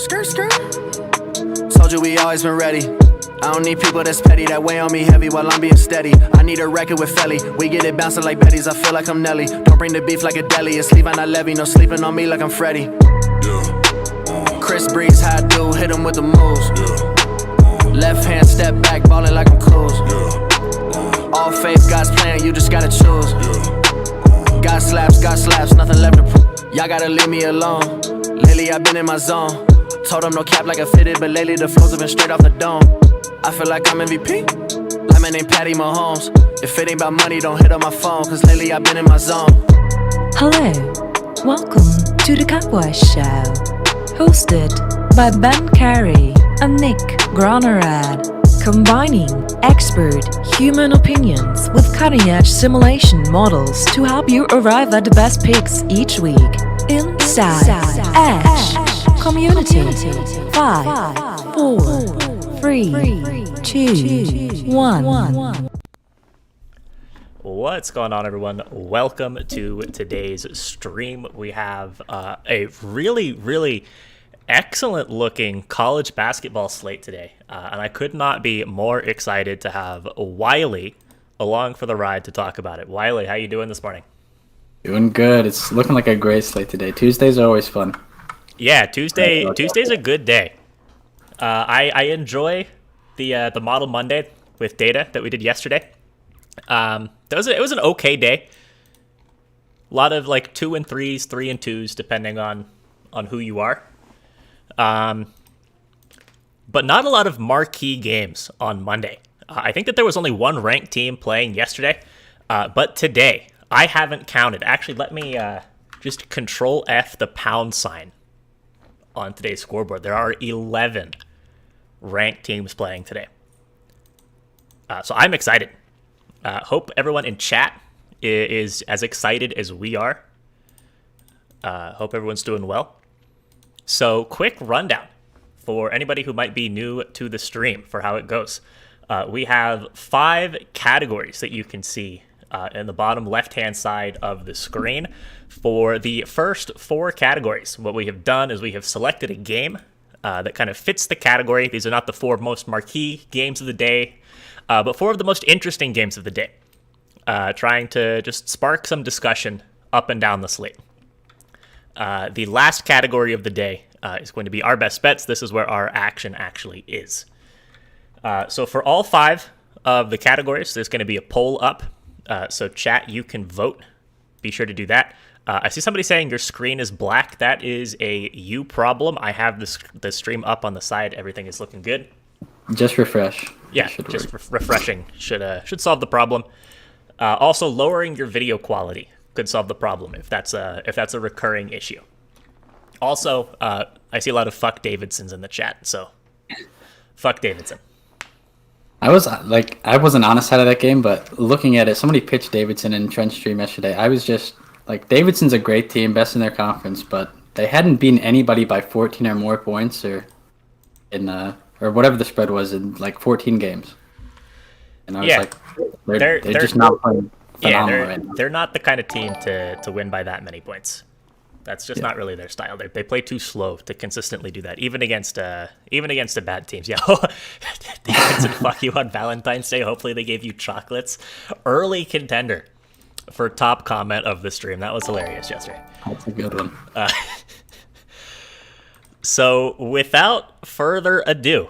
Skirt, skirt. Told you we always been ready. I don't need people that's petty, that weigh on me heavy while I'm being steady. I need a record with Felly. We get it bouncing like Betty's, I feel like I'm Nelly. Don't bring the beef like a deli, it's leave on a levy. No sleeping on me like I'm Freddy. Chris Breeze, how I do, hit him with the moves. Left hand step back, ballin' like I'm Coos. All faith, God's plan, you just gotta choose. God slaps, nothing left to prove. Y'all gotta leave me alone. Lately I've been in my zone. Told them no cap like I fitted, but lately the flows have been straight off the dome. I feel like I'm MVP, like my name Patty Mahomes. If it ain't about money, don't hit on my phone, cause lately I've been in my zone. Hello, welcome to the Cowboy Show, hosted by Ben Carey and Nick Gronerad, combining expert human opinions with cutting-edge simulation models to help you arrive at the best picks each week. Inside Edge Community. 5, 4, 3, 2, 1. What's going on, everyone? Welcome to today's stream. We have a really excellent looking college basketball slate today, and I could not be more excited to have Wylie along for the ride to talk about it. Wylie, how you doing this morning? Doing good. It's looking like a great slate today. Tuesdays are always fun. Yeah, Tuesday's a good day. I enjoy the Model Monday with data that we did yesterday. It was an okay day. A lot of like 2 and 3s, 3 and 2s, depending on who you are. But not a lot of marquee games on Monday. I think that there was only one ranked team playing yesterday, but today I haven't counted. Actually, let me just Control F the pound sign on today's scoreboard. There are 11 ranked teams playing today. So I'm excited. Hope everyone in chat is as excited as we are. Hope everyone's doing well. So quick rundown for anybody who might be new to the stream for how it goes. We have 5 categories that you can see in the bottom left-hand side of the screen. For the first 4 categories, what we have done is we have selected a game that kind of fits the category. These are not the 4 most marquee games of the day, but 4 of the most interesting games of the day, trying to just spark some discussion up and down the slate. The last category of the day is going to be our best bets. This is where our action actually is. So for all 5 of the categories, there's going to be a poll up. So chat, you can vote. Be sure to do that. I see somebody saying your screen is black. That is a you problem. I have the stream up on the side. Everything is looking good. Just refresh. Yeah, just refreshing should solve the problem. Also, lowering your video quality could solve the problem if that's a recurring issue. Also, I see a lot of fuck Davidsons in the chat, so fuck Davidson. I wasn't on the side of that game, but looking at it, somebody pitched Davidson in Trent stream yesterday. I was just like, Davidson's a great team, best in their conference, but they hadn't beaten anybody by 14 or more points or whatever the spread was in like 14 games. And I was like, they're just not playing phenomenal right now. They're not the kind of team to win by that many points. That's just not really their style. They play too slow to consistently do that, even against the bad teams. Yeah, Davidson, fuck you on Valentine's Day. Hopefully they gave you chocolates. Early contender for top comment of the stream. That was hilarious yesterday. That's a good one. So without further ado,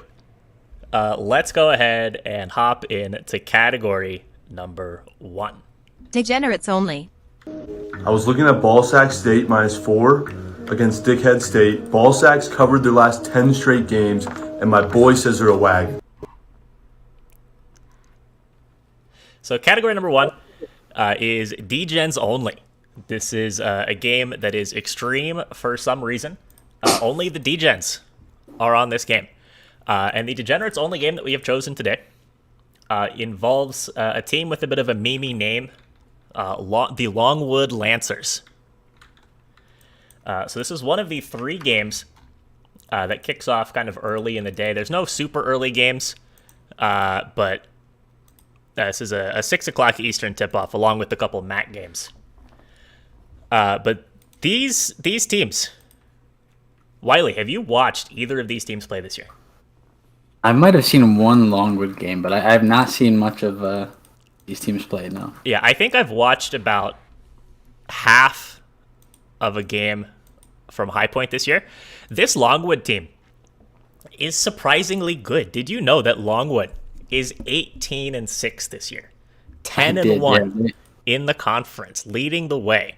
let's go ahead and hop into category number 1. Degenerates only. I was looking at Ballsack State -4 against Dickhead State. Ballsacks covered their last 10 straight games, and my boy says they're a wagon. So category number 1 is Degens only. This is a game that is extreme for some reason. Only the Degens are on this game. And the Degenerates only game that we have chosen today involves a team with a bit of a memey name. The Longwood Lancers. So this is one of the 3 games that kicks off kind of early in the day. There's no super early games, but this is a 6 o'clock Eastern tip-off along with a couple MAC games. But these teams, Wylie, have you watched either of these teams play this year? I might have seen one Longwood game, but I have not seen much of these teams play now. Yeah, I think I've watched about half of a game from High Point this year. This Longwood team is surprisingly good. Did you know that Longwood is 18-6 this year? 10-1 in the conference, leading the way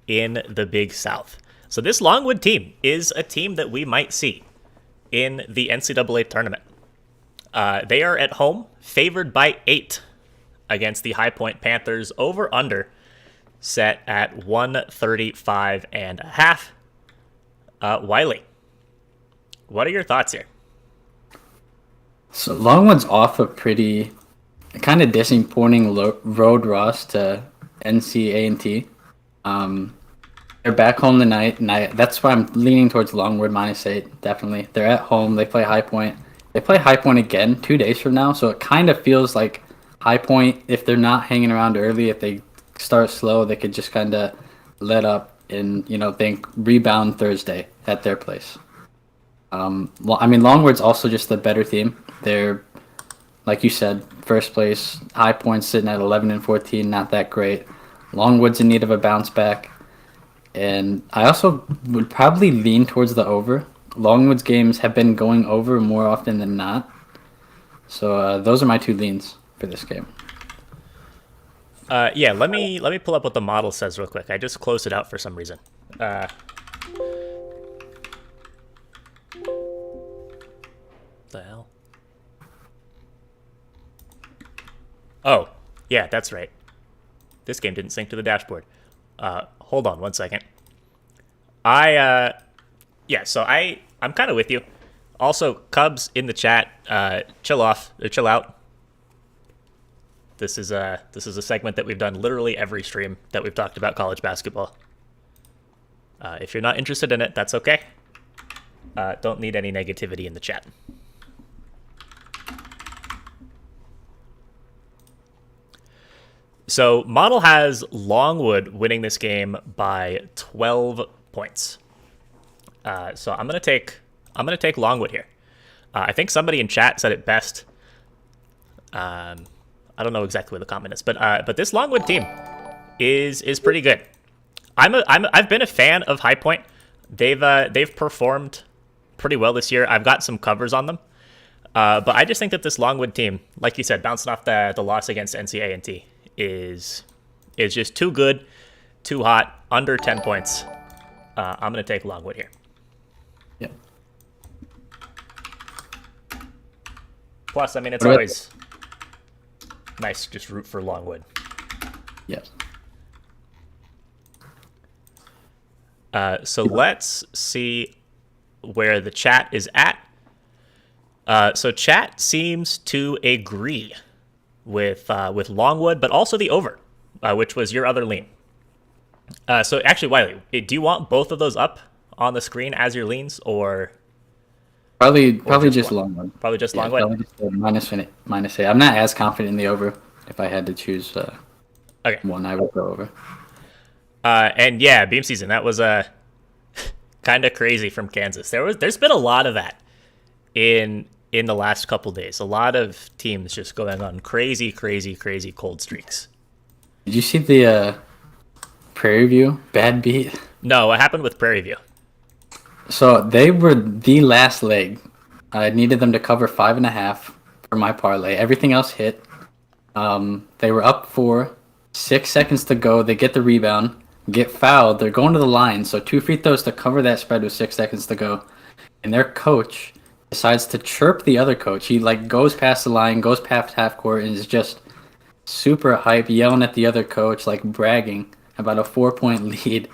in the Big South. So this Longwood team is a team that we might see in the NCAA tournament. They are at home, favored by 8 against the High Point Panthers. Over under set at 135.5. Wylie, what are your thoughts here? So Longwood's off a pretty kind of disappointing road loss to NC-A&T. They're back home tonight, and that's why I'm leaning towards Longwood -8. Definitely, they're at home. They play High Point. They play High Point again 2 days from now, so it kind of feels like High Point, if they're not hanging around early, if they start slow, they could just kind of let up and think rebound Thursday at their place. Well, I mean, Longwood's also just the better team. They're, like you said, first place. High Point's sitting at 11-14, not that great. Longwood's in need of a bounce back. And I also would probably lean towards the over. Longwood's games have been going over more often than not. So those are my 2 leans for this game. Yeah, let me pull up what the model says real quick. I just closed it out for some reason. The hell? Oh, yeah, that's right. This game didn't sync to the dashboard. Hold on one second. So I'm kind of with you. Also, Cubs in the chat, chill out. This is a segment that we've done literally every stream that we've talked about college basketball. If you're not interested in it, that's okay. Don't need any negativity in the chat. So model has Longwood winning this game by 12 points. So I'm gonna take Longwood here. I think somebody in chat said it best. I don't know exactly what the comment is, but this Longwood team is pretty good. I've been a fan of High Point. They've performed pretty well this year. I've got some covers on them, but I just think that this Longwood team, like you said, bouncing off the loss against NC-A&T, is just too good, too hot, under 10 points. I'm gonna take Longwood here. Yep. Plus, I mean, it's always nice to just root for Longwood. Yes. So let's see where the chat is at. So chat seems to agree with Longwood, but also the over, which was your other lean. So actually, Wylie, do you want both of those up on the screen as your leans, or probably just Longwood? Probably just Longwood. Probably just -8. I'm not as confident in the over. If I had to choose one, I would go over. And yeah, beam season, that was kind of crazy from Kansas. There's been a lot of that in the last couple days. A lot of teams just going on crazy cold streaks. Did you see the Prairie View bad beat? No, what happened with Prairie View? So they were the last leg. I needed them to cover 5.5 for my parlay. Everything else hit. They were up 4, 6 seconds to go. They get the rebound, get fouled. They're going to the line. So 2 free throws to cover that spread with 6 seconds to go. And their coach decides to chirp the other coach. He goes past the line, goes past half court, and is just super hype, yelling at the other coach, bragging about a 4-point lead,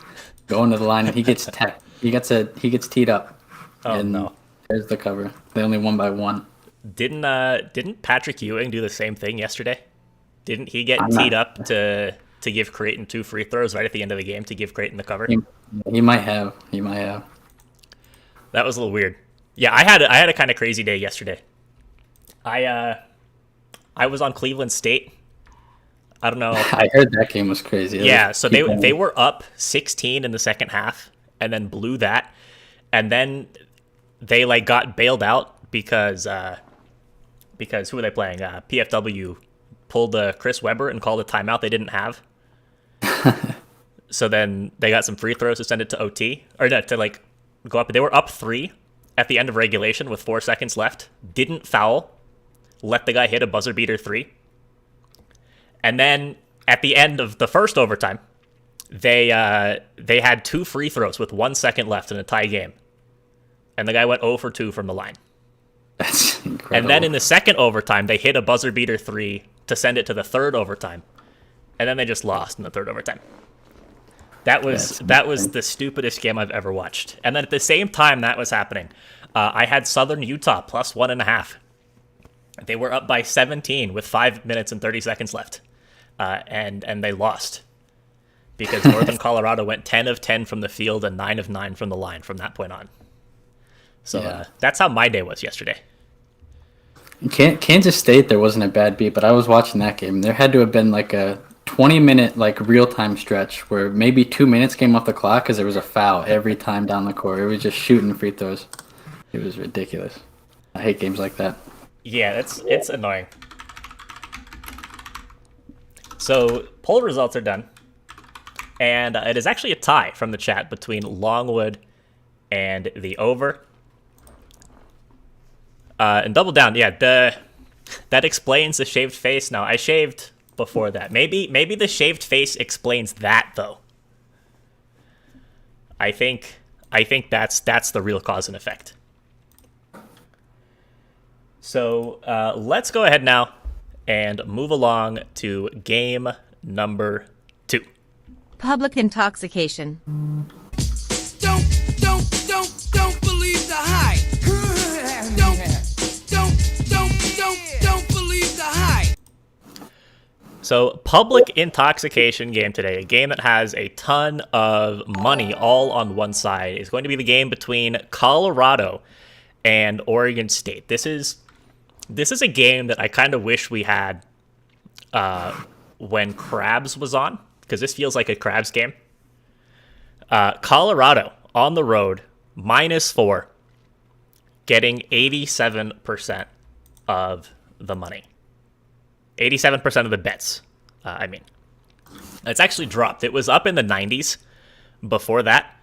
going to the line, and he gets he gets teed up. Oh, and no. There's the cover. They only won by 1. Didn't Patrick Ewing do the same thing yesterday? Didn't he get teed up to give Creighton 2 free throws right at the end of the game to give Creighton the cover? He might have. That was a little weird. Yeah, I had a kind of crazy day yesterday. I was on Cleveland State. I don't know. I heard that game was crazy. Yeah, so they were up 16 in the second half and then blew that. And then they like got bailed out because who were they playing? PFW pulled Chris Webber and called a timeout they didn't have. So then they got some free throws to send it to OT, or no, to like go up. They were up 3 at the end of regulation with 4 seconds left. Didn't foul. Let the guy hit a buzzer beater 3. And then at the end of the first overtime, they had 2 free throws with 1 second left in a tie game. And the guy went 0 for 2 from the line. That's incredible. And then in the second overtime, they hit a buzzer beater 3 to send it to the third overtime. And then they just lost in the third overtime. That was the stupidest game I've ever watched. And then at the same time that was happening, I had Southern Utah plus 1.5. They were up by 17 with 5 minutes and 30 seconds left. And they lost because Northern Colorado went 10 of 10 from the field and 9 of 9 from the line from that point on. So that's how my day was yesterday. Kansas State, there wasn't a bad beat, but I was watching that game. There had to have been like a 20-minute like real-time stretch where maybe 2 minutes came off the clock because there was a foul every time down the court. It was just shooting free throws. It was ridiculous. I hate games like that. Yeah, it's annoying. So poll results are done, and it is actually a tie from the chat between Longwood and the over. And double down, yeah, that explains the shaved face. Now I shaved before that. Maybe the shaved face explains that though. I think that's the real cause and effect. So let's go ahead now and move along to game number 2. Public intoxication. Don't believe the hype. Don't believe the hype. So public intoxication game today, a game that has a ton of money all on one side, is going to be the game between Colorado and Oregon State. This is a game that I kind of wish we had when Krabs was on, because this feels like a Krabs game. Colorado on the road, -4, getting 87% of the money. 87% of the bets, I mean. It's actually dropped. It was up in the 90s before that.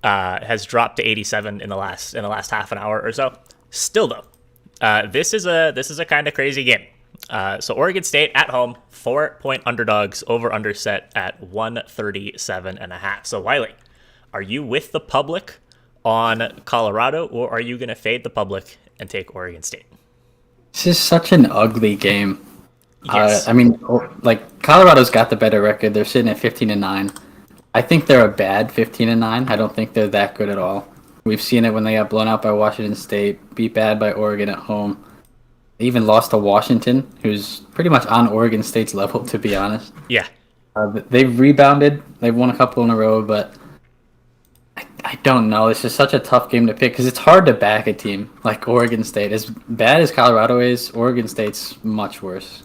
Has dropped to 87 in the last half an hour or so. Still though, this is a kind of crazy game. So Oregon State at home, 4-point underdogs, over under set at 137.5. So Wylie, are you with the public on Colorado, or are you going to fade the public and take Oregon State? This is such an ugly game. Yes. I mean, like Colorado's got the better record. They're sitting at 15-9. I think they're a bad 15-9. I don't think they're that good at all. We've seen it when they got blown out by Washington State, beat bad by Oregon at home. They even lost to Washington, who's pretty much on Oregon State's level, to be honest. Yeah. They've rebounded. They've won a couple in a row, but I don't know. It's just such a tough game to pick because it's hard to back a team like Oregon State. As bad as Colorado is, Oregon State's much worse.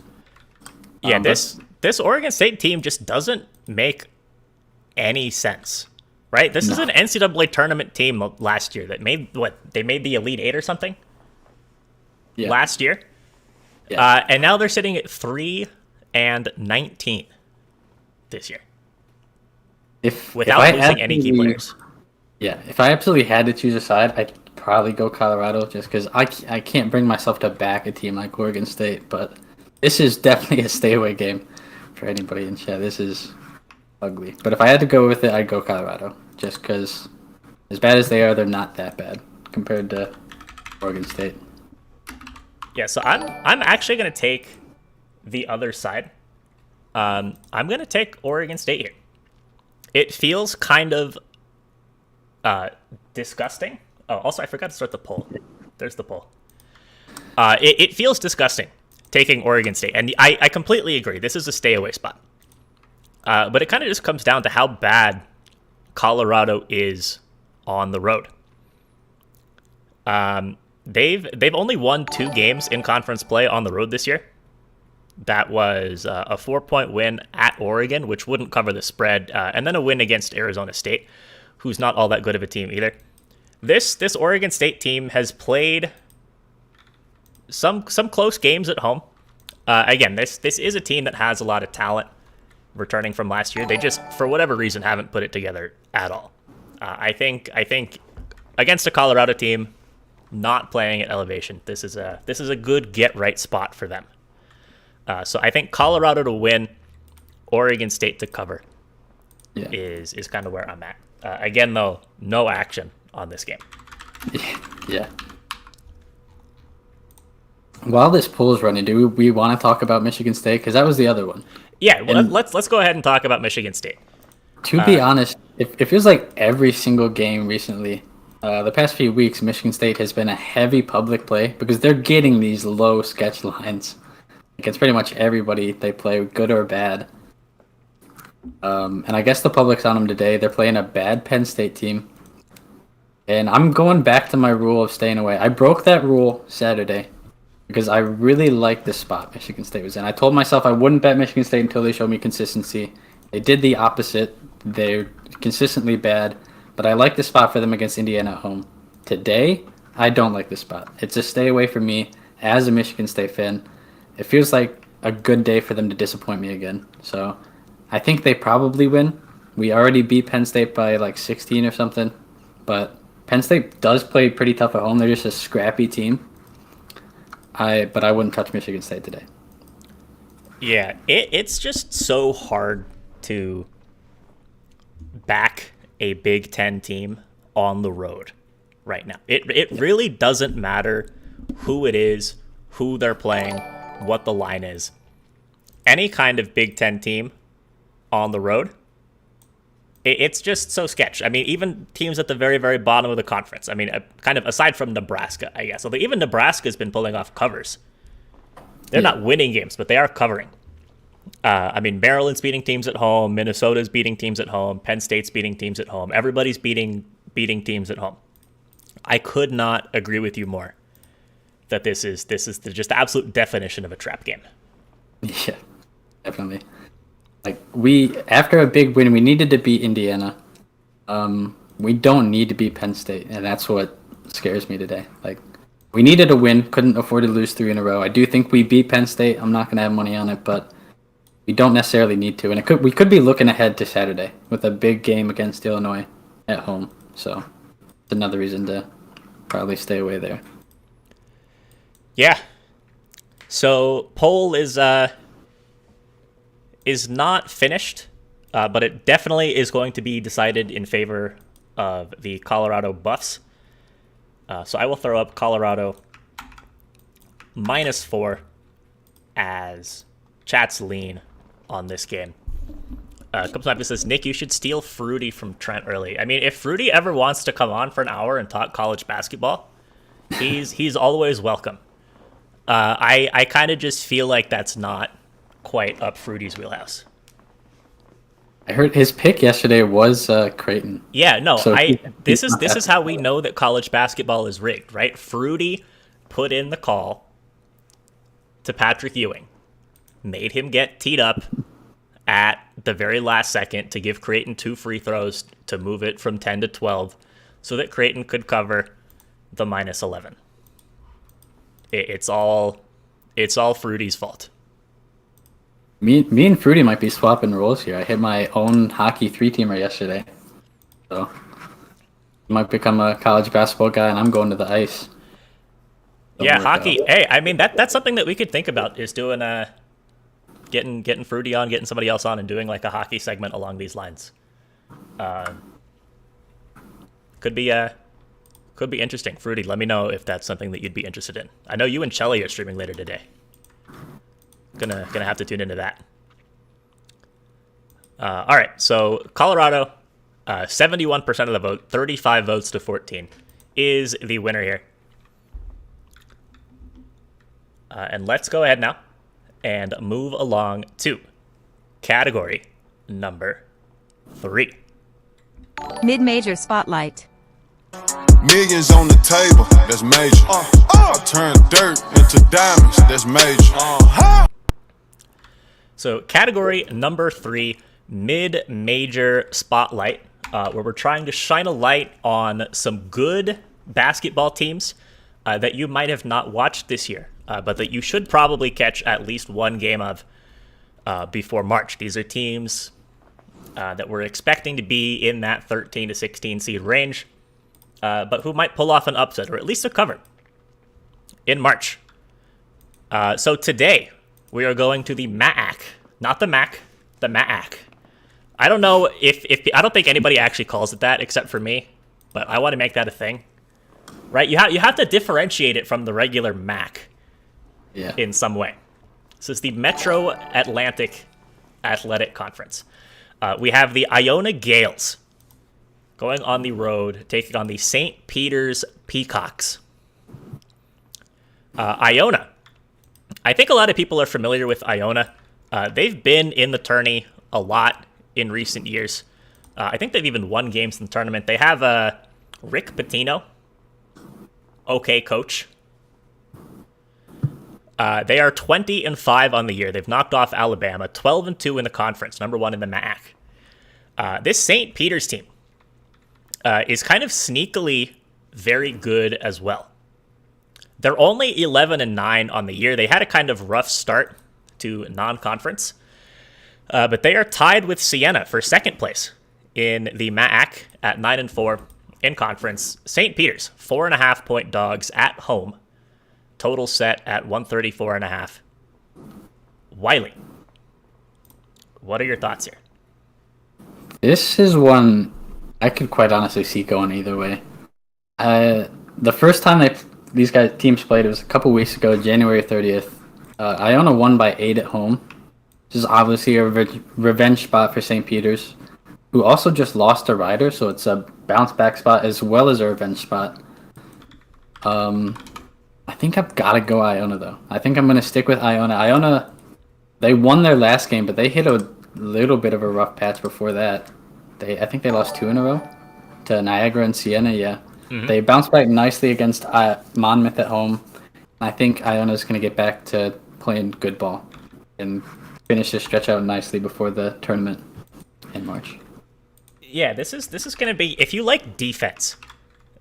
Yeah, this Oregon State team just doesn't make any sense, right? This is an NCAA tournament team last year that made they made the Elite Eight or something last year. Yeah. And now they're sitting at 3-19 this year. Without losing any key players. Yeah, if I absolutely had to choose a side, I'd probably go Colorado just because I can't bring myself to back a team like Oregon State. But this is definitely a stay-away game for anybody in chat. This is ugly. But if I had to go with it, I'd go Colorado just because as bad as they are, they're not that bad compared to Oregon State. Yeah, so I'm actually going to take the other side. I'm going to take Oregon State here. It feels kind of disgusting. Oh, also, I forgot to start the poll. There's the poll. It feels disgusting taking Oregon State. And I completely agree. This is a stay-away spot. But it kind of just comes down to how bad Colorado is on the road. They've only won 2 games in conference play on the road this year. That was a 4-point win at Oregon, which wouldn't cover the spread, and then a win against Arizona State, who's not all that good of a team either. This Oregon State team has played some close games at home. Again, this is a team that has a lot of talent returning from last year. They just, for whatever reason, haven't put it together at all. I think against a Colorado team not playing at elevation, this is a good get right spot for them. So I think Colorado to win, Oregon State to cover is kind of where I'm at. Again, though, no action on this game. Yeah. While this pool is running, do we want to talk about Michigan State? Because that was the other one. Yeah, well, let's go ahead and talk about Michigan State. To be honest, it feels like every single game recently, the past few weeks, Michigan State has been a heavy public play because they're getting these low sketch lines against pretty much everybody they play, good or bad. And I guess the public's on them today. They're playing a bad Penn State team. And I'm going back to my rule of staying away. I broke that rule Saturday because I really liked the spot Michigan State was in. I told myself I wouldn't bet Michigan State until they showed me consistency. They did the opposite. They're consistently bad, but I like the spot for them against Indiana at home. Today, I don't like the spot. It's a stay away for me as a Michigan State fan. It feels like a good day for them to disappoint me again. So I think they probably win. We already beat Penn State by like 16 or something, but Penn State does play pretty tough at home. They're just a scrappy team. But I wouldn't touch Michigan State today. Yeah, it's just so hard to back a Big Ten team on the road right now. It really doesn't matter who it is, who they're playing, what the line is. Any kind of Big Ten team on the road, it's just so sketch. I mean, even teams at the very, very bottom of the conference. I mean, kind of aside from Nebraska, I guess. Although even Nebraska's been pulling off covers. They're not winning games, but they are covering. I mean, Maryland's beating teams at home. Minnesota's beating teams at home. Penn State's beating teams at home. Everybody's beating teams at home. I could not agree with you more that this is just the absolute definition of a trap game. Yeah, definitely. Like after a big win, we needed to beat Indiana. We don't need to beat Penn State, and that's what scares me today. Like, we needed a win, couldn't afford to lose 3 in a row. I do think we beat Penn State. I'm not going to have money on it, but we don't necessarily need to. And we could be looking ahead to Saturday with a big game against Illinois at home. So it's another reason to probably stay away there. Yeah. So poll is not finished, but it definitely is going to be decided in favor of the Colorado Buffs. So I will throw up Colorado -4 as chat's lean on this game. Comes up and says, Nick, you should steal Fruity from Trent early. I mean, if Fruity ever wants to come on for an hour and talk college basketball, he's always welcome. I kind of just feel like that's not quite up Fruity's wheelhouse. I heard his pick yesterday was Creighton. Yeah, no, So this is how we know that college basketball is rigged, right? Fruity put in the call to Patrick Ewing, made him get teed up at the very last second to give Creighton 2 free throws to move it from 10 to 12 so that Creighton could cover the -11. It's all Fruity's fault. Me and Fruity might be swapping roles here. I hit my own hockey 3-teamer yesterday. So he might become a college basketball guy, and I'm going to the ice. Yeah, hockey. Hey, I mean, that's something that we could think about, is doing getting Fruity on, getting somebody else on, and doing like a hockey segment along these lines. Could be interesting. Fruity, let me know if that's something that you'd be interested in. I know you and Chelly are streaming later today. Gonna have to tune into that. All right, so Colorado, 71% of the vote, 35 votes to 14, is the winner here. And let's go ahead now and move along to category number 3. Mid-major spotlight. Millions on the table, that's major. I turn dirt into diamonds, that's major. So category number 3, mid-major spotlight. where we're trying to shine a light on some good basketball teams that you might have not watched this year, but that you should probably catch at least one game of before March. These are teams that we're expecting to be in that 13 to 16 seed range, but who might pull off an upset or at least a cover in March. So today we are going to the MAAC, not the MAC, the MAAC. I don't know if I don't think anybody actually calls it that except for me, but I want to make that a thing, right? You have to differentiate it from the regular MAC, in some way. This is the Metro Atlantic Athletic Conference. We have the Iona Gales going on the road, taking on the St. Peter's Peacocks. Iona. I think a lot of people are familiar with Iona. They've been in the tourney a lot in recent years. I think they've even won games in the tournament. They have Rick Pitino. Okay, coach. They are 20-5 on the year. They've knocked off Alabama, 12-2 in the conference, number 1 in the MAAC. This St. Peter's team is kind of sneakily very good as well. They're only 11-9 on the year. They had a kind of rough start to non-conference, but they are tied with Siena for second place in the MAAC at 9-4 in conference. St. Peter's 4.5-point dogs at home. Total set at 134.5. Wylie, what are your thoughts here? This is one I could quite honestly see going either way. The first time these teams played, it was a couple weeks ago, January 30th. Iona won by 8 at home. This is obviously a revenge spot for St. Peter's, who also just lost a rider, so it's a bounce back spot as well as a revenge spot. I think I've got to go Iona, though. I think I'm going to stick with Iona. Iona, they won their last game, but they hit a little bit of a rough patch before that. I think they lost 2 in a row to Niagara and Siena, yeah. Mm-hmm. They bounced back nicely against Monmouth at home. I think Iona's going to get back to playing good ball and finish the stretch out nicely before the tournament in March. Yeah, this is going to be, if you like defense,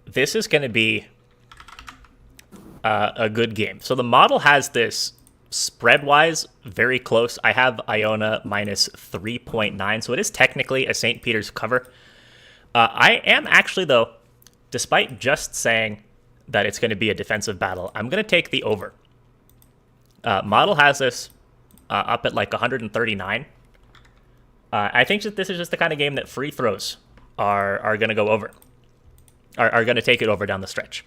this is going to be a good game. So the model has this spread-wise very close. I have Iona minus 3.9, so it is technically a St. Peter's cover. I am actually, though, despite just saying that it's going to be a defensive battle, I'm going to take the over. Model has this up at like 139. I think that this is just the kind of game that free throws are going to go over, are going to take it over down the stretch.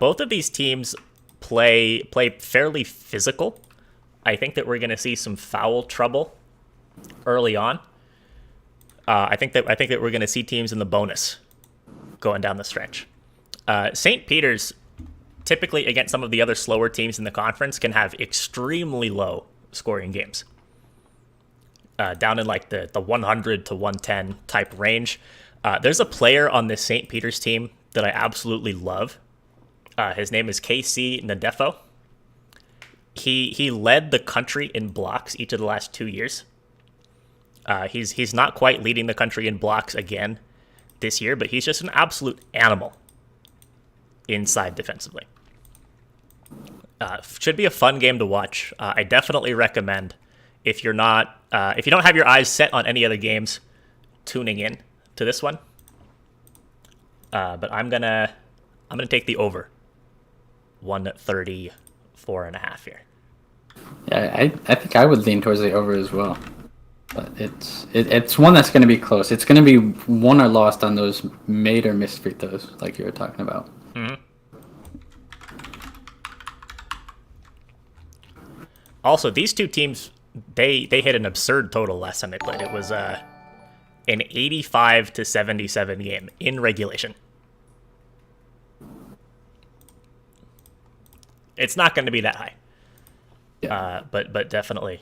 Both of these teams play fairly physical. I think that we're going to see some foul trouble early on. I think that we're going to see teams in the bonus going down the stretch. St. Peter's, typically against some of the other slower teams in the conference, can have extremely low scoring games. Down in like the 100 to 110 type range. There's a player on this St. Peter's team that I absolutely love. His name is KC Nadefo. He led the country in blocks each of the last 2 years. He's not quite leading the country in blocks again this year, but he's just an absolute animal inside defensively. Should be a fun game to watch. I definitely recommend, if you don't have your eyes set on any other games, tuning in to this one. But I'm gonna take the over 134.5 here. Yeah, I think I would lean towards the over as well. But it's one that's going to be close. It's going to be won or lost on those made or missed free throws, like you were talking about. Mm-hmm. Also, these two teams, they hit an absurd total last time they played. It was an 85-77 game in regulation. It's not going to be that high. Yeah. But definitely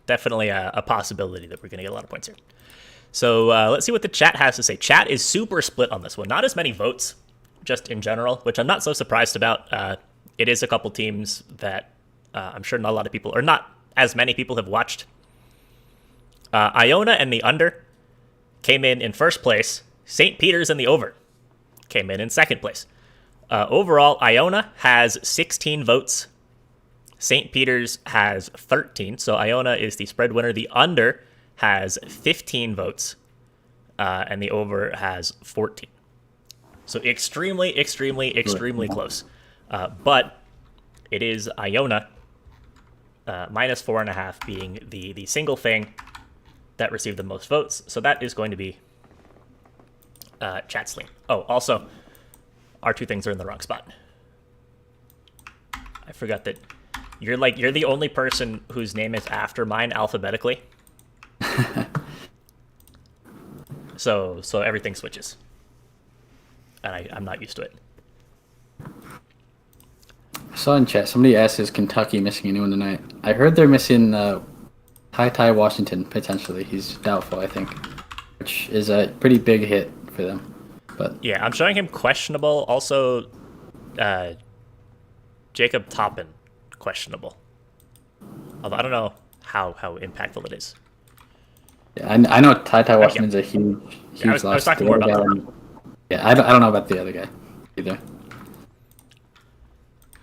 a possibility that we're going to get a lot of points here. So let's see what the chat has to say. Chat is super split on this one. Not as many votes, just in general, which I'm not so surprised about. It is a couple teams that I'm sure not a lot of people, or not as many people, have watched. Iona and the under came in first place. St. Peter's in the over came in second place. Overall, Iona has 16 votes. St. Peter's has 13. So Iona is the spread winner. The under has 15 votes. And the over has 14. So extremely close. But it is Iona minus 4.5 being the single thing that received the most votes. So that is going to be chat's lean. Oh, also, our two things are in the wrong spot. I forgot that you're the only person whose name is after mine alphabetically. So everything switches. And I'm not used to it. I saw in chat, somebody asked, is Kentucky missing anyone tonight? I heard they're missing Ty Washington, potentially. He's doubtful, I think, which is a pretty big hit for them. But yeah, I'm showing him questionable. Also, Jacob Toppin, questionable. Although I don't know how impactful it is. Yeah, I know Ty Washington's a huge I was loss. talking more about that. Yeah, I don't know about the other guy either.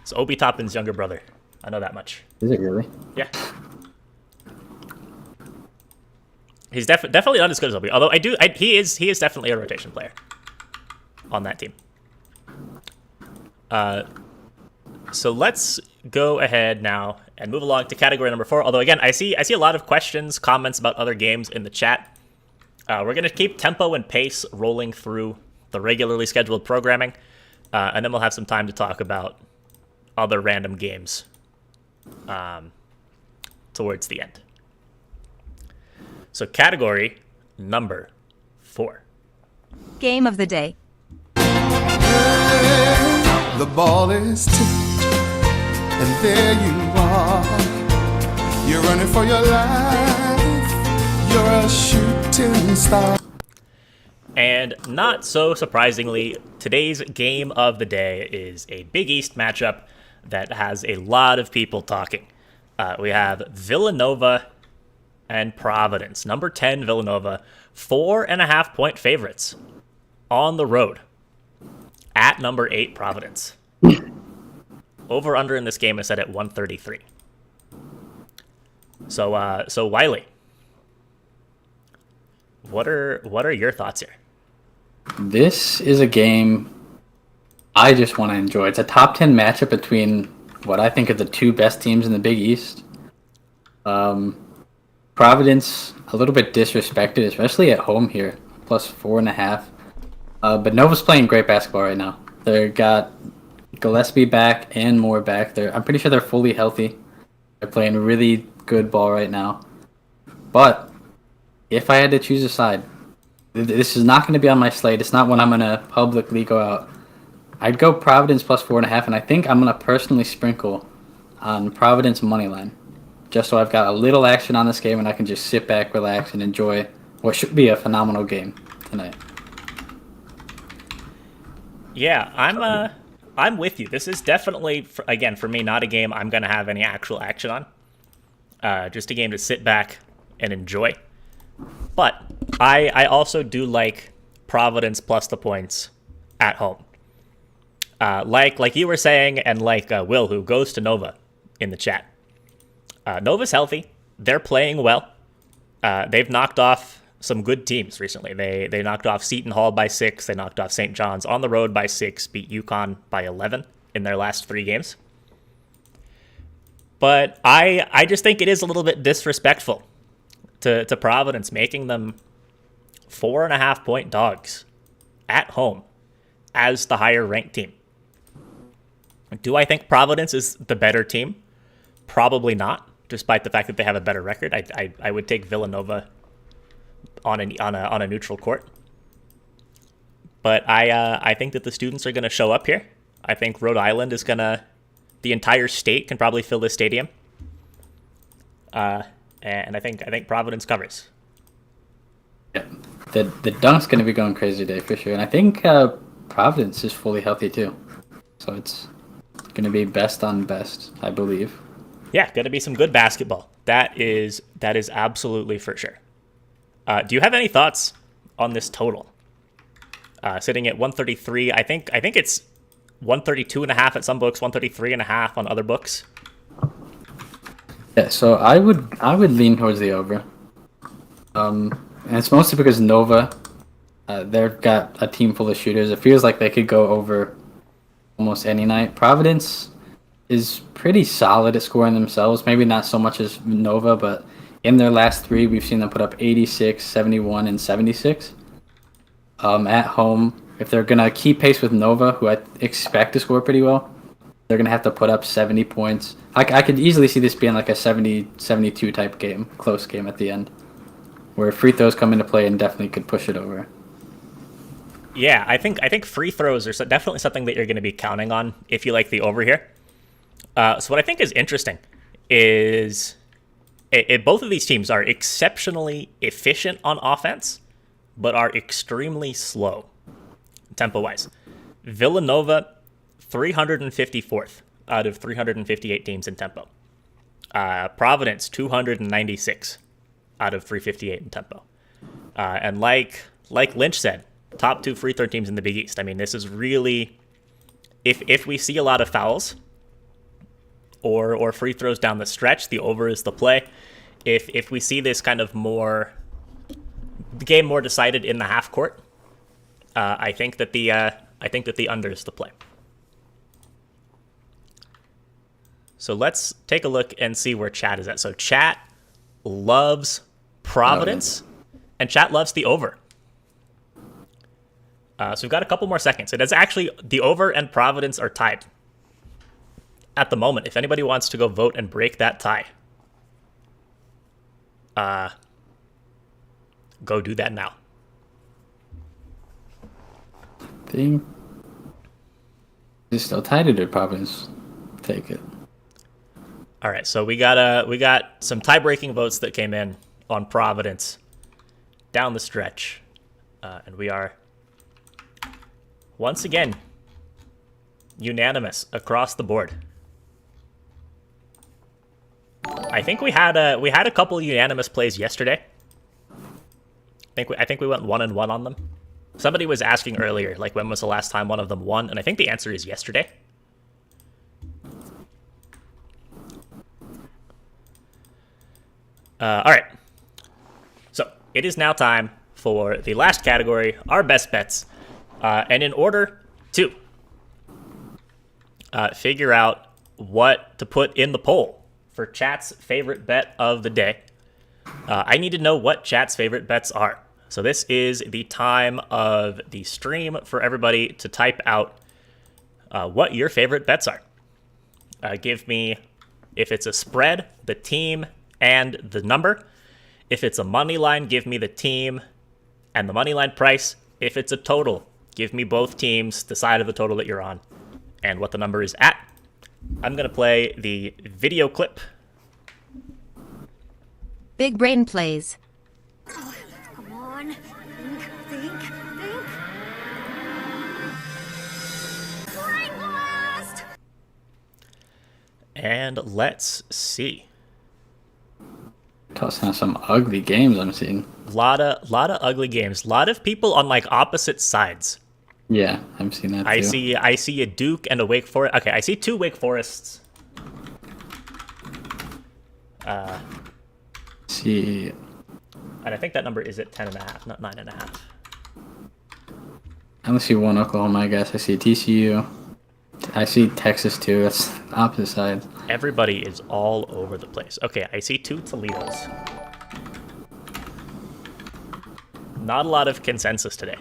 It's Obi Toppin's younger brother. I know that much. Is it really? Yeah. He's definitely not as good as Obi. Although he is definitely a rotation player on that team. So let's go ahead now and move along to category number 4. Although again, I see a lot of questions, comments about other games in the chat. We're gonna keep tempo and pace rolling through the regularly scheduled programming, and then we'll have some time to talk about other random games towards the end. So category number 4. Game of the day. The ball is tipped, and there you are. You're running for your life. You're a shooting star. And not so surprisingly, today's game of the day is a Big East matchup that has a lot of people talking. We have Villanova and Providence. Number 10, Villanova, 4.5-point favorites on the road at number 8, Providence. Over under in this game is set at 133. So Wylie, what are your thoughts here? This is a game I just want to enjoy. It's a top 10 matchup between what I think are the two best teams in the Big East. Providence, a little bit disrespected, especially at home here, plus 4.5. But Nova's playing great basketball right now. They've got Gillespie back and Moore back. I'm pretty sure they're fully healthy. They're playing really good ball right now. But if I had to choose a side, this is not going to be on my slate. It's not when I'm going to publicly go out. I'd go Providence plus 4.5, and I think I'm going to personally sprinkle on Providence money line, just so I've got a little action on this game and I can just sit back, relax, and enjoy what should be a phenomenal game tonight. Yeah, I'm with you. This is definitely, again, for me, not a game I'm going to have any actual action on. Just a game to sit back and enjoy. But I also do like Providence plus the points at home. Like you were saying, and like Will, who goes to Nova in the chat. Nova's healthy. They're playing well. They've knocked off some good teams recently. They knocked off Seton Hall by 6. They knocked off St. John's on the road by 6. Beat UConn by 11 in their last 3 games. But I just think it is a little bit disrespectful to Providence, making them 4.5-point dogs at home as the higher ranked team. Do I think Providence is the better team? Probably not, despite the fact that they have a better record. I would take Villanova on a neutral court. But I think that the students are going to show up here. I think Rhode Island is the entire state can probably fill this stadium. And I think Providence covers. Yeah, the dunk's going to be going crazy today for sure. And I think Providence is fully healthy too. So it's going to be best on best, I believe. Yeah, going to be some good basketball. That is absolutely for sure. Do you have any thoughts on this total. Sitting at 133. I think it's 132.5 at some books, 133.5 on other books. Yeah, so I would lean towards the over. And it's mostly because Nova, they've got a team full of shooters. It feels like they could go over almost any night. Providence is pretty solid at scoring themselves. Maybe not so much as Nova, but in their last 3, we've seen them put up 86, 71, and 76. At home, if they're going to keep pace with Nova, who I expect to score pretty well, they're going to have to put up 70 points. I could easily see this being like a 70-72 type game, close game at the end, where free throws come into play and definitely could push it over. Yeah, I think free throws are definitely something that you're going to be counting on if you like the over here. So what I think is interesting is both of these teams are exceptionally efficient on offense, but are extremely slow tempo-wise. Villanova, 354th out of 358 teams in tempo. Providence, 296 out of 358 in tempo. And like Lynch said, top 2 free throw teams in the Big East. I mean, this is really, if we see a lot of fouls or free throws down the stretch, the over is the play. If we see this kind of the game more decided in the half court, I think that the under is the play. So let's take a look and see where chat is at. So chat loves Providence, and chat loves the over. So we've got a couple more seconds. It is actually the over and Providence are tied at the moment. If anybody wants to go vote and break that tie, go do that now. Thing. It's still tied to Providence. Take it. All right, so we got some tie-breaking votes that came in on Providence down the stretch, and we are once again unanimous across the board. I think we had a couple of unanimous plays yesterday. I think we went 1-1 on them. Somebody was asking earlier, like, when was the last time one of them won, and I think the answer is yesterday. All right. So it is now time for the last category, our best bets. And in order to figure out what to put in the poll for chat's favorite bet of the day, I need to know what chat's favorite bets are. So this is the time of the stream for everybody to type out what your favorite bets are. Give me, if it's a spread, the team and the number. If it's a money line, give me the team and the money line price. If it's a total, give me both teams, the side of the total that you're on, and what the number is at. I'm going to play the video clip. Big Brain plays. Come on. Think. Brain blast! And let's see. Tossing out some ugly games I'm seeing. Lot of ugly games. A lot of people on like opposite sides. Yeah, I've seen that too. I see a Duke and a Wake Forest. Okay, I see 2 Wake Forests. See. And I think that number is at 10.5, not 9.5. I only see 1 Oklahoma, I guess. I see TCU. I see Texas too. That's opposite sides. Everybody is all over the place. Okay, I see 2 Toledos. Not a lot of consensus today.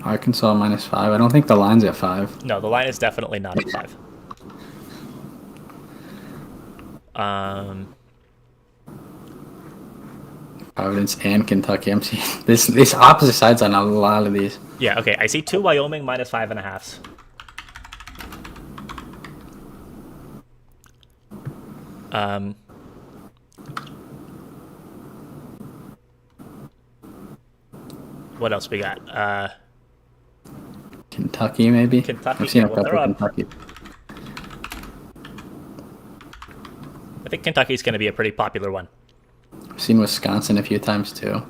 Arkansas -5. I don't think the line's at 5. No, the line is definitely not at 5. Providence and Kentucky. I'm seeing this opposite sides on a lot of these. Yeah, okay. I see 2 Wyoming -5.5s. What else we got? Kentucky, maybe? Kentucky, I've seen yeah, a couple they're up. Kentucky. I think Kentucky's going to be a pretty popular one. I've seen Wisconsin a few times too.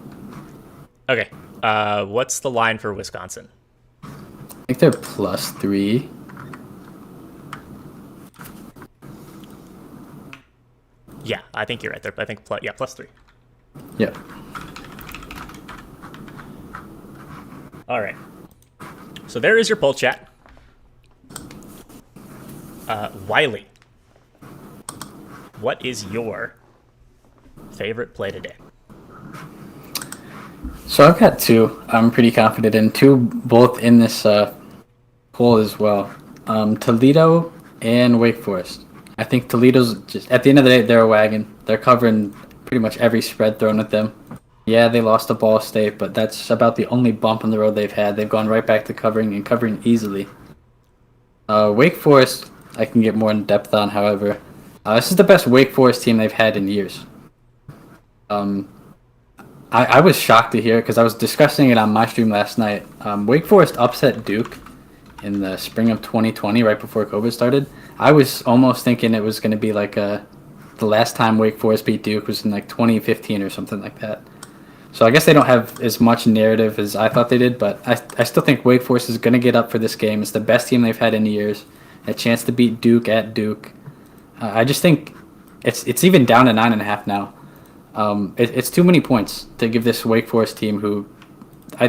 Okay. What's the line for Wisconsin? I think they're +3. Yeah, I think you're right there. I think +3. Yep. All right. So there is your poll chat. Wylie, what is your favorite play today? So I've got two. I'm pretty confident in two, both in this poll as well. Toledo and Wake Forest. I think Toledo's just at the end of the day, they're a wagon. They're covering pretty much every spread thrown at them. Yeah, they lost to Ball State, but that's about the only bump on the road they've had. They've gone right back to covering and covering easily. Wake Forest, I can get more in depth on, however. This is the best Wake Forest team they've had in years. I was shocked to hear it because I was discussing it on my stream last night. Wake Forest upset Duke in the spring of 2020, right before COVID started. I was almost thinking it was going to be like the last time Wake Forest beat Duke was in like 2015 or something like that. So I guess they don't have as much narrative as I thought they did, but I still think Wake Forest is going to get up for this game. It's the best team they've had in years. A chance to beat Duke at Duke. I just think it's even down to 9.5 now. It's too many points to give this Wake Forest team who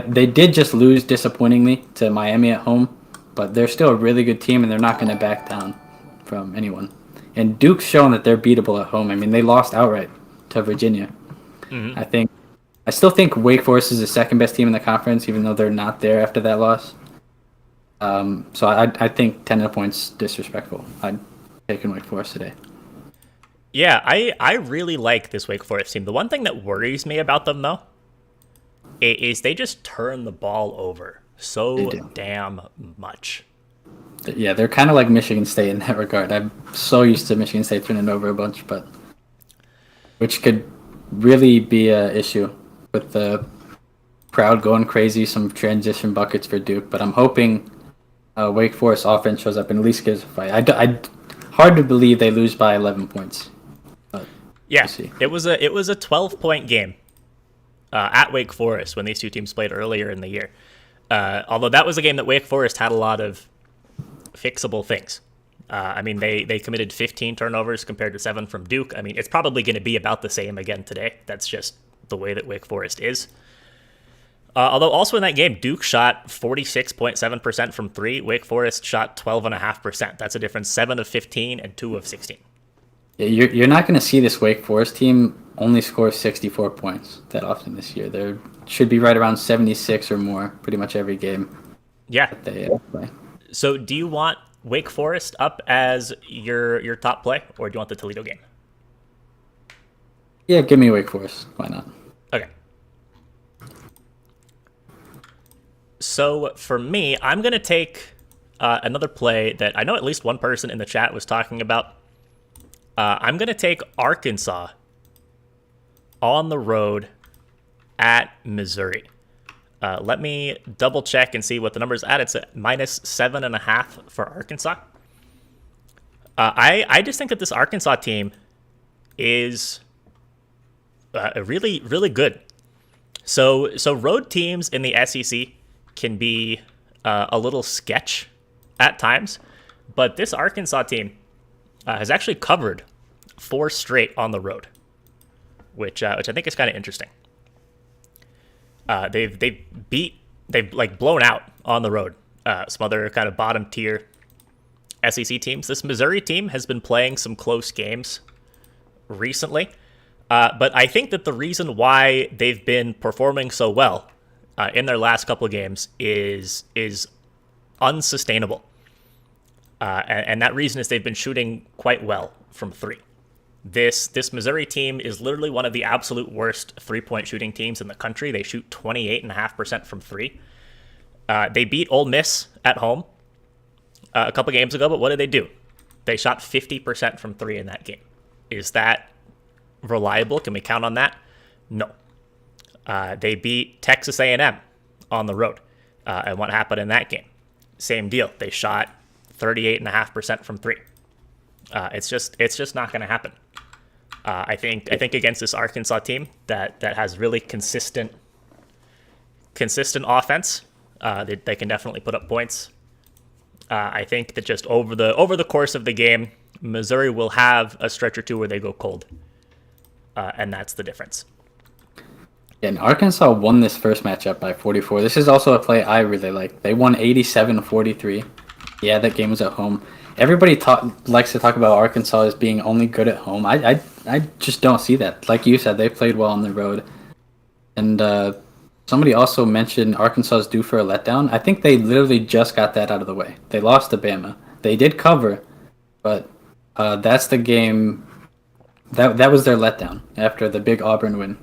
they did just lose disappointingly to Miami at home, but they're still a really good team and they're not going to back down from anyone. And Duke's shown that they're beatable at home. I mean, they lost outright to Virginia. Mm-hmm. I still think Wake Forest is the second best team in the conference, even though they're not there after that loss. So I think 10 points disrespectful. I'd taken Wake Forest today. Yeah, I really like this Wake Forest team. The one thing that worries me about them, though, is they just turn the ball over so damn much. Yeah, they're kind of like Michigan State in that regard. I'm so used to Michigan State turning over a bunch, but which could really be an issue with the crowd going crazy, some transition buckets for Duke. But I'm hoping Wake Forest offense shows up and at least gives a fight. Hard to believe they lose by 11 points. Yeah, it was a 12-point game at Wake Forest when these two teams played earlier in the year. Although that was a game that Wake Forest had a lot of fixable things. I mean, they committed 15 turnovers compared to 7 from Duke. I mean, it's probably going to be about the same again today. That's just the way that Wake Forest is. Although also in that game, Duke shot 46.7% from 3. Wake Forest shot 12.5%. That's a difference 7 of 15 and 2 of 16. Yeah, you're not going to see this Wake Forest team only score 64 points that often this year. They should be right around 76 or more pretty much every game. Yeah. They play. So do you want Wake Forest up as your top play, or do you want the Toledo game? Yeah, give me Wake Forest. Why not? Okay. So for me, I'm going to take another play that I know at least one person in the chat was talking about. I'm going to take Arkansas on the road at Missouri. Let me double check and see what the number's at. It's at -7.5 for Arkansas. I just think that this Arkansas team is really, really good. So road teams in the SEC can be a little sketch at times, but this Arkansas team has actually covered 4 straight on the road, which I think is kind of interesting. They've like blown out on the road some other kind of bottom tier SEC teams. This Missouri team has been playing some close games recently, but I think that the reason why they've been performing so well in their last couple of games is unsustainable. And that reason is they've been shooting quite well from 3. This Missouri team is literally one of the absolute worst 3-point shooting teams in the country. They shoot 28.5% from 3. They beat Ole Miss at home a couple games ago, but what did they do? They shot 50% from 3 in that game. Is that reliable? Can we count on that? No. They beat Texas A&M on the road. And what happened in that game? Same deal. They shot 38.5% from 3. It's just not going to happen. I think against this Arkansas team that has really consistent consistent offense. They can definitely put up points. I think that just over the course of the game, Missouri will have a stretch or two where they go cold, and that's the difference. And Arkansas won this first matchup by 44. This is also a play I really like. They won 87-43. Yeah, that game was at home. Everybody likes to talk about Arkansas as being only good at home. I just don't see that. Like you said, they played well on the road. And somebody also mentioned Arkansas is due for a letdown. I think they literally just got that out of the way. They lost to Bama. They did cover, but that's the game. That was their letdown after the big Auburn win.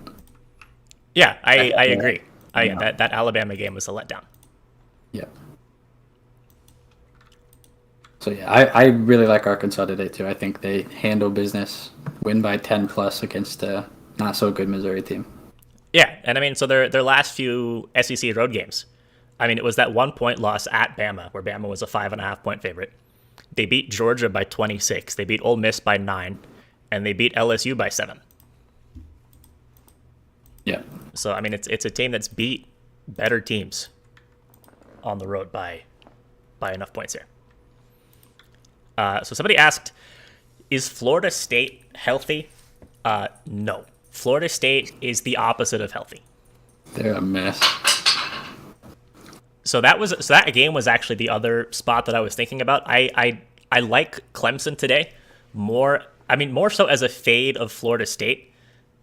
Yeah, I agree. That Alabama game was a letdown. Yeah. So yeah, I really like Arkansas today too. I think they handle business, win by 10 plus against a not so good Missouri team. Yeah, and I mean, so their last few SEC road games, I mean, it was that 1 point loss at Bama, where Bama was a 5.5 point favorite. They beat Georgia by 26. They beat Ole Miss by 9, and they beat LSU by 7. Yeah. So I mean, it's a team that's beat better teams on the road by enough points here. So somebody asked, is Florida State healthy? No. Florida State is the opposite of healthy. They're a mess. So that game was actually the other spot that I was thinking about. I like Clemson today more so as a fade of Florida State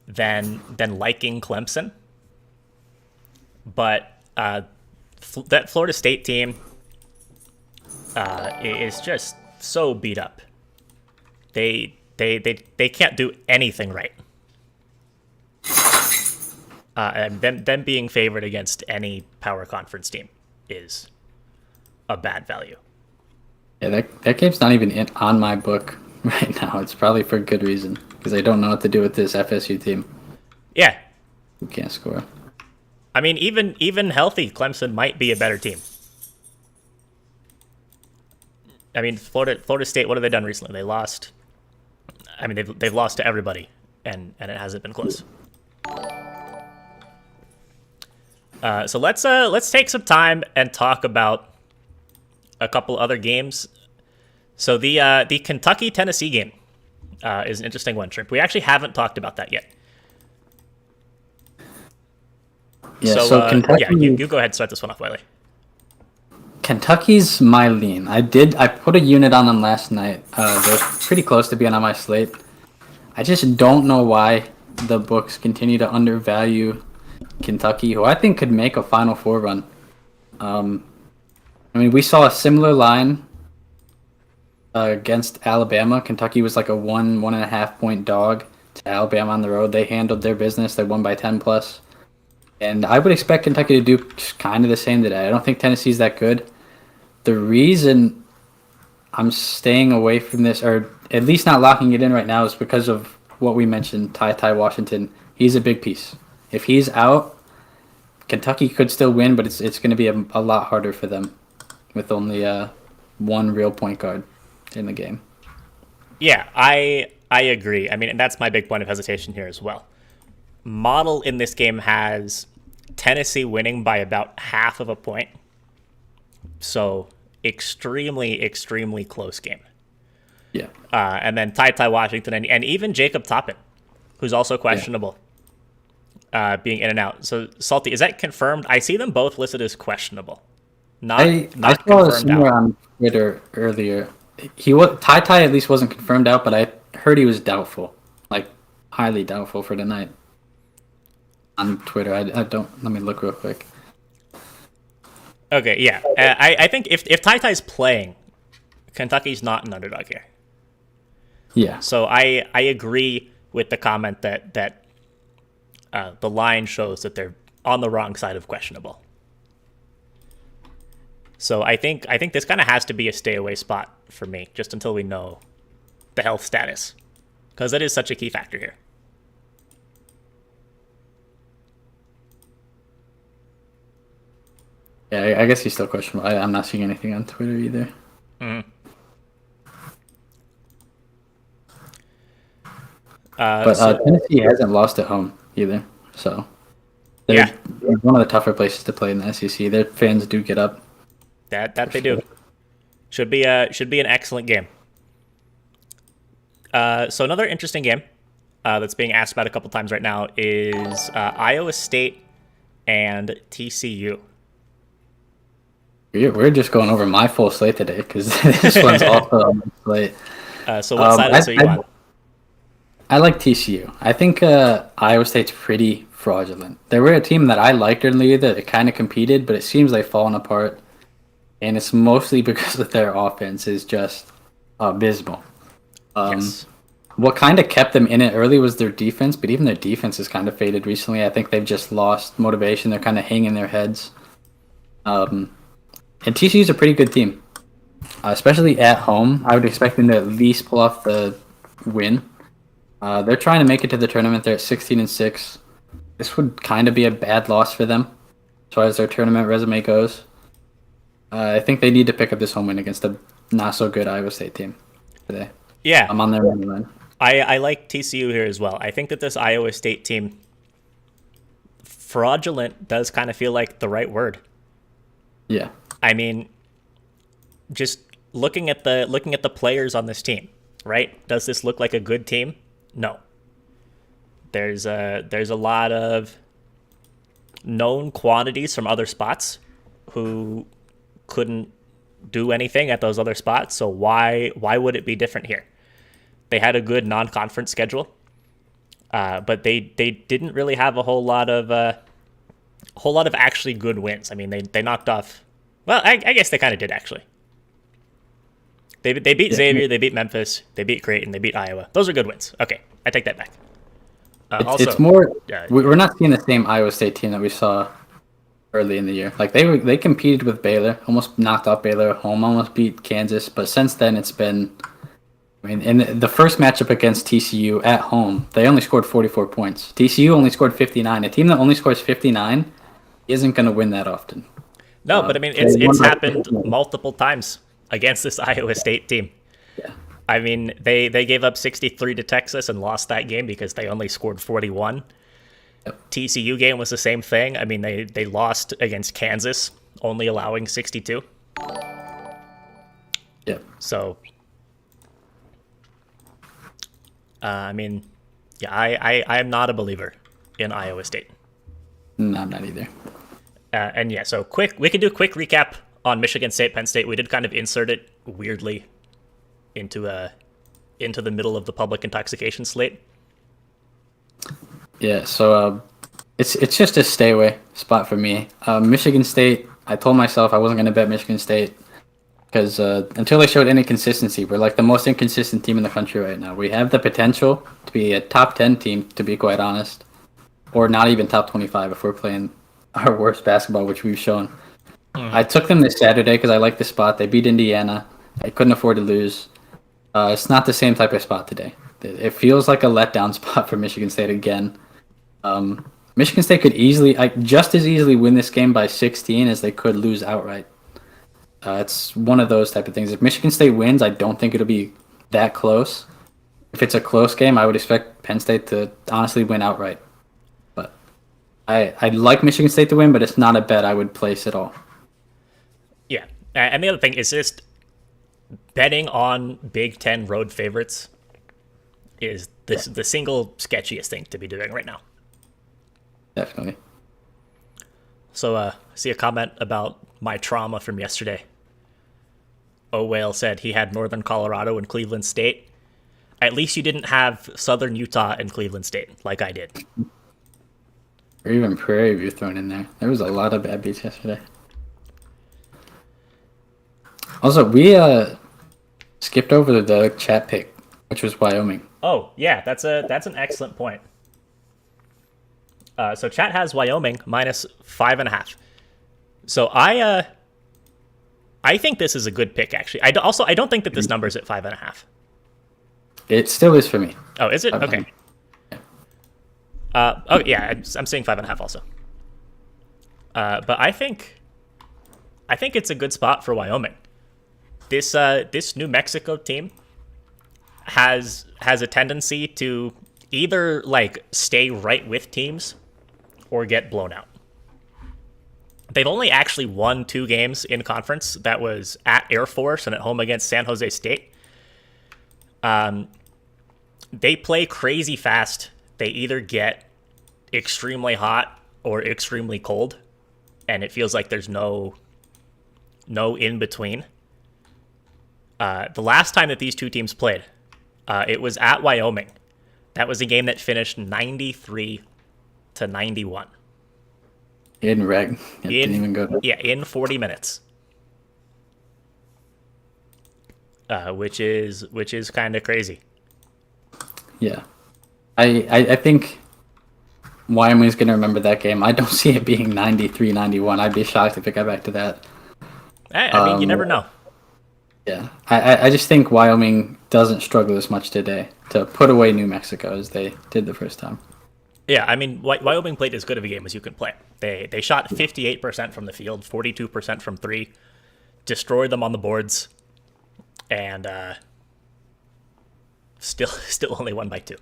than liking Clemson. But that Florida State team is just so beat up. They can't do anything right. And them being favored against any power conference team is a bad value. Yeah, that game's not even on my book right now. It's probably for good reason because I don't know what to do with this FSU team. Yeah, who can't score. I mean, even healthy, Clemson might be a better team. I mean, Florida State. What have they done recently? They lost. I mean, they've lost to everybody, and it hasn't been close. So let's take some time and talk about a couple other games. So the Kentucky-Tennessee game is an interesting one, Shrimp. We actually haven't talked about that yet. Yeah, so Kentucky. Yeah, you go ahead and start this one off, Wylie. Kentucky's my lean. I put a unit on them last night. They're pretty close to being on my slate. I just don't know why the books continue to undervalue Kentucky, who I think could make a Final Four run. I mean, we saw a similar line against Alabama. Kentucky was like a 1.5 point dog to Alabama on the road. They handled their business. They won by 10 plus. And I would expect Kentucky to do kind of the same today. I don't think Tennessee's that good. The reason I'm staying away from this, or at least not locking it in right now, is because of what we mentioned, Ty Washington. He's a big piece. If he's out, Kentucky could still win, but it's going to be a lot harder for them with only one real point guard in the game. Yeah, I agree. I mean, and that's my big point of hesitation here as well. Model in this game has Tennessee winning by about half of a point. So extremely, extremely close game. Yeah. And then Ty Washington and even Jacob Toppin, who's also questionable, being in and out. So Salty, is that confirmed? I see them both listed as questionable. I saw confirmed somewhere on Twitter earlier. Ty at least wasn't confirmed out, but I heard he was doubtful, like highly doubtful for tonight. On Twitter, I don't. Let me look real quick. Okay, yeah. I think if Ty's playing, Kentucky's not an underdog here. Yeah. So I agree with the comment that the line shows that they're on the wrong side of questionable. So I think this kind of has to be a stay away spot for me, just until we know the health status, because that is such a key factor here. Yeah, I guess he's still questionable. I'm not seeing anything on Twitter either. Mm-hmm. But Tennessee hasn't lost at home either. So They're one of the tougher places to play in the SEC. Their fans do get up. That they do. Should be an excellent game. So another interesting game that's being asked about a couple times right now is Iowa State and TCU. We're just going over my full slate today because this one's also on the slate. So what side of this are you on? I like TCU. I think Iowa State's pretty fraudulent. They were a team that I liked earlier that kind of competed, but it seems they've fallen apart. And it's mostly because of their offense is just abysmal. Yes. What kind of kept them in it early was their defense, but even their defense has kind of faded recently. I think they've just lost motivation. They're kind of hanging their heads. And TCU's a pretty good team, especially at home. I would expect them to at least pull off the win. They're trying to make it to the tournament. They're at 16-6. This would kind of be a bad loss for them as far as their tournament resume goes. I think they need to pick up this home win against a not-so-good Iowa State team today. Yeah. I'm on their money line. I like TCU here as well. I think that this Iowa State team, fraudulent does kind of feel like the right word. Yeah. I mean, just looking at the players on this team, right? Does this look like a good team? No. There's a lot of known quantities from other spots who couldn't do anything at those other spots. So why would it be different here? They had a good non-conference schedule, but they didn't really have a whole lot of actually good wins. I mean, they knocked off. Well, I guess they kind of did actually. They beat Xavier, they beat Memphis, they beat Creighton, they beat Iowa. Those are good wins. Okay, I take that back. It's more. We're not seeing the same Iowa State team that we saw early in the year. Like they competed with Baylor, almost knocked off Baylor at home, almost beat Kansas, but since then it's been. I mean, in the first matchup against TCU at home, they only scored 44 points. TCU only scored 59. A team that only scores 59 isn't going to win that often. No, but I mean, it's happened multiple times against this Iowa State team. Yeah. I mean, they gave up 63 to Texas and lost that game because they only scored 41. Yep. TCU game was the same thing. I mean, they lost against Kansas, only allowing 62. Yeah. So, I mean, yeah, I am not a believer in Iowa State. No, I'm not either. And yeah, so we can do a quick recap on Michigan State, Penn State. We did kind of insert it weirdly into the middle of the public intoxication slate. Yeah, so it's just a stay away spot for me. Michigan State, I told myself I wasn't going to bet Michigan State because until they showed any consistency, we're like the most inconsistent team in the country right now. We have the potential to be a top 10 team, to be quite honest, or not even top 25 if we're playing our worst basketball, which we've shown. I took them this Saturday because I like the spot. They beat Indiana. I couldn't afford to lose. It's not the same type of spot today. It feels like a letdown spot for Michigan State again. Michigan State could just as easily win this game by 16 as they could lose outright. It's one of those type of things. If Michigan State wins, I don't think it'll be that close. If it's a close game, I would expect Penn State to honestly win outright. But I'd like Michigan State to win, but it's not a bet I would place at all. Yeah, and the other thing is just betting on Big Ten road favorites is the single sketchiest thing to be doing right now. Definitely. So I see a comment about my trauma from yesterday. Whale said he had Northern Colorado and Cleveland State. At least you didn't have Southern Utah and Cleveland State like I did. Or even Prairie View thrown in there. There was a lot of bad beats yesterday. Also, we skipped over the chat pick, which was Wyoming. Oh, yeah, that's an excellent point. So chat has Wyoming minus 5.5. So I think this is a good pick, actually. I don't think that this number is at 5.5. It still is for me. Oh, is it? Okay. Oh yeah, I'm saying 5.5 also. But I think it's a good spot for Wyoming. This New Mexico team has a tendency to either like stay right with teams or get blown out. They've only actually won 2 games in conference. That was at Air Force and at home against San Jose State. They play crazy fast. They either get extremely hot or extremely cold, and it feels like there's no in between. The last time that these two teams played, it was at Wyoming. That was a game that finished 93-91. In reg. It didn't even go to... Yeah, in 40 minutes. Which is kind of crazy. Yeah. I think Wyoming's going to remember that game. I don't see it being 93-91. I'd be shocked if it got back to that. I mean, you never know. Yeah. I just think Wyoming doesn't struggle as much today to put away New Mexico as they did the first time. Yeah, I mean, Wyoming played as good of a game as you can play. They shot 58% from the field, 42% from 3, destroyed them on the boards, and still only won by 2.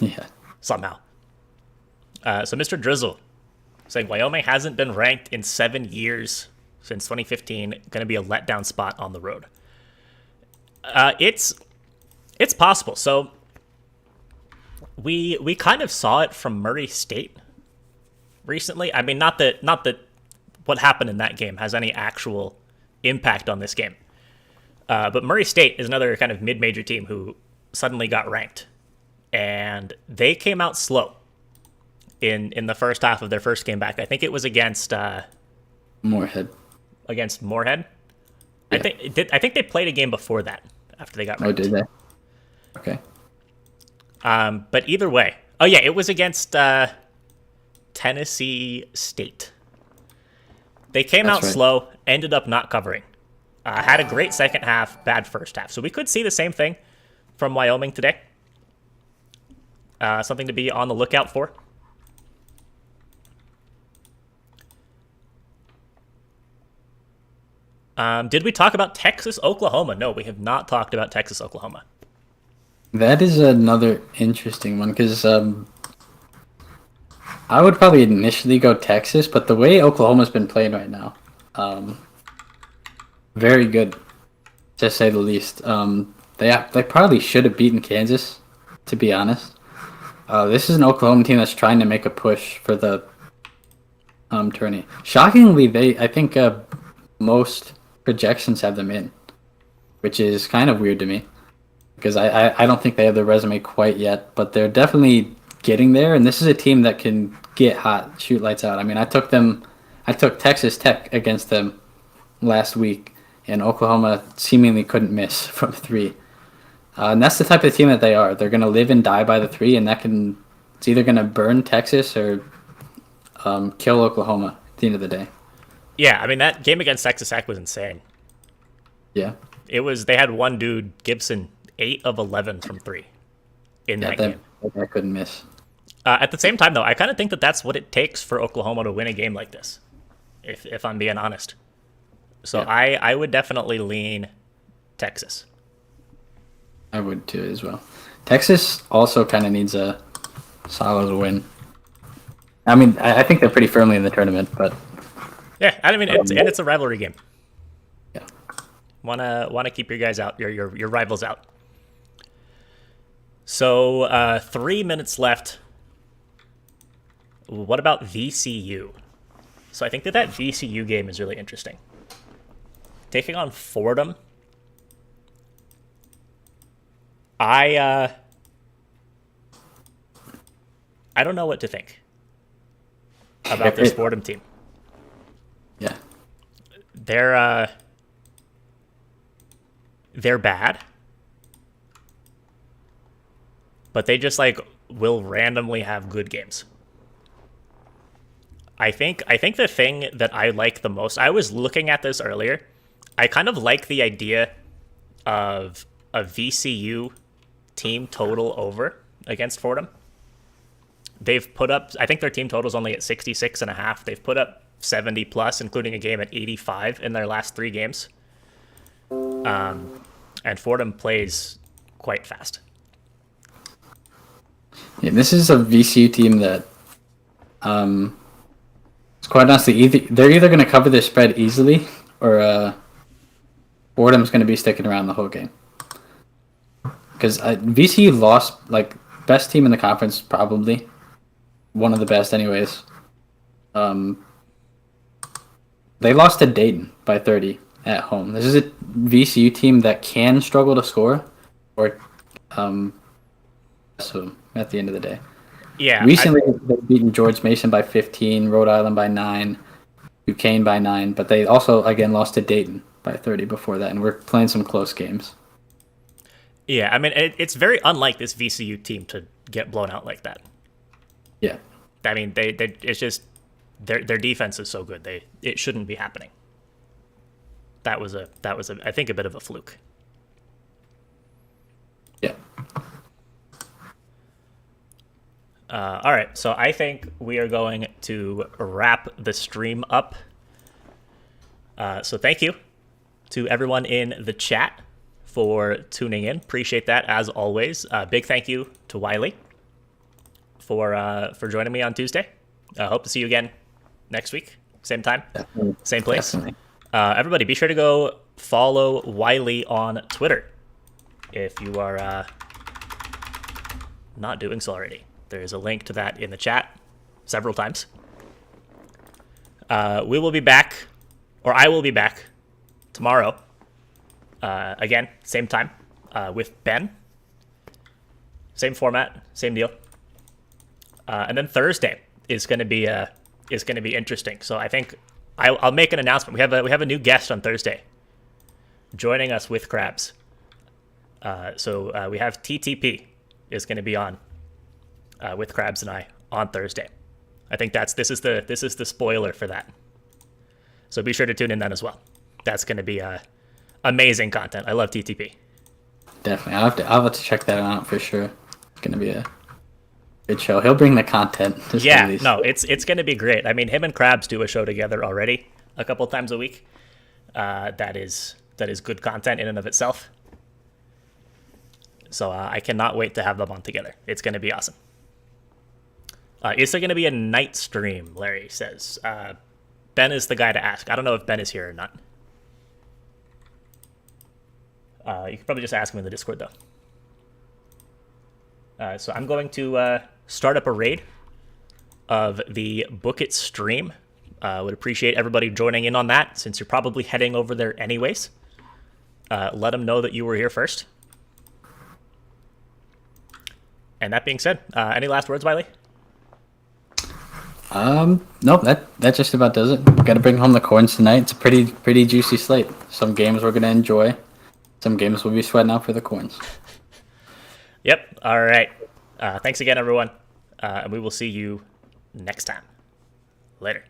Yeah. Somehow. So Mr. Drizzle saying Wyoming hasn't been ranked in 7 years since 2015. Going to be a letdown spot on the road. It's possible. So we kind of saw it from Murray State recently. I mean, not that what happened in that game has any actual impact on this game. But Murray State is another kind of mid-major team who suddenly got ranked, and they came out slow in the first half of their first game back. I think it was against Moorhead. Against Moorhead. Yeah. I think they played a game before that after they got ranked. Oh, did they? Okay. But either way, oh yeah, it was against Tennessee State. They came out slow, ended up not covering. Had a great second half, bad first half. So we could see the same thing from Wyoming today. Something to be on the lookout for. Did we talk about Texas, Oklahoma? No, we have not talked about Texas, Oklahoma. That is another interesting one because I would probably initially go Texas, but the way Oklahoma's been playing right now, very good, to say the least. They probably should have beaten Kansas, to be honest. This is an Oklahoma team that's trying to make a push for the tourney. Shockingly, I think most projections have them in, which is kind of weird to me because I don't think they have their resume quite yet, but they're definitely getting there. And this is a team that can get hot, shoot lights out. I mean, I took Texas Tech against them last week, and Oklahoma seemingly couldn't miss from 3. And that's the type of team that they are. They're going to live and die by the 3, and it's either going to burn Texas or kill Oklahoma at the end of the day. Yeah, I mean, that game against Texas Tech was insane. Yeah. They had one dude, Gibson, 8 of 11 from 3 in that game. I couldn't miss. At the same time, though, I kind of think that that's what it takes for Oklahoma to win a game like this, if I'm being honest. So yeah. I would definitely lean Texas. I would too as well. Texas also kind of needs a solid win. I mean, I think they're pretty firmly in the tournament, but yeah, I mean, it's a rivalry game. Yeah, wanna keep your guys out, your rivals out. So 3 minutes left. What about VCU? So I think that VCU game is really interesting. Taking on Fordham. I don't know what to think about this Fordham team. Yeah. They're bad. But they just will randomly have good games. I think the thing that I like the most, I was looking at this earlier. I kind of like the idea of a VCU team total over against Fordham. They've put up, I think their team total is only at 66.5. They've put up 70 plus, including a game at 85 in their last 3 games. And Fordham plays quite fast. Yeah, this is a VCU team that It's quite honestly, they're either going to cover their spread easily, or Fordham's going to be sticking around the whole game. Because VCU lost, like, best team in the conference, probably. One of the best, anyways. They lost to Dayton by 30 at home. This is a VCU team that can struggle to score, or so at the end of the day. Yeah. Recently, they've beaten George Mason by 15, Rhode Island by 9, Duquesne by 9, but they also, again, lost to Dayton by 30 before that, and we're playing some close games. Yeah, I mean, it's very unlike this VCU team to get blown out like that. Yeah. I mean, it's just their defense is so good. It shouldn't be happening. That was I think a bit of a fluke. Yeah. All right, so I think we are going to wrap the stream up. So thank you to everyone in the chat for tuning in. Appreciate that as always. Big thank you to Wylie for joining me on Tuesday. Hope to see you again next week, same time, same place. Everybody, be sure to go follow Wylie on Twitter if you are not doing so already. There's a link to that in the chat several times. We will be back, or I will be back tomorrow. Again, same time with Ben. Same format, same deal. And then Thursday is going to be interesting. So I think I'll make an announcement. We have a new guest on Thursday joining us with Krabs. So we have TTP is going to be on with Krabs and I on Thursday. I think this is the spoiler for that. So be sure to tune in then as well. That's going to be amazing content. I love TTP. Definitely, I'll have to check that out for sure. It's going to be a good show. He'll bring the content. Yeah, no, it's going to be great. I mean, him and Krabs do a show together already a couple times a week. That is good content in and of itself. So I cannot wait to have them on together. It's going to be awesome. Is there going to be a night stream? Larry says. Ben is the guy to ask. I don't know if Ben is here or not. You can probably just ask him in the Discord, though. So I'm going to start up a raid of the Book It stream. Would appreciate everybody joining in on that, since you're probably heading over there anyways. Let them know that you were here first. And that being said, any last words, Wylie? Nope, that just about does it. Gotta bring home the coins tonight. It's a pretty juicy slate. Some games we're gonna enjoy. Some games we'll be sweating out for the coins. Yep. All right. Thanks again, everyone. And we will see you next time. Later.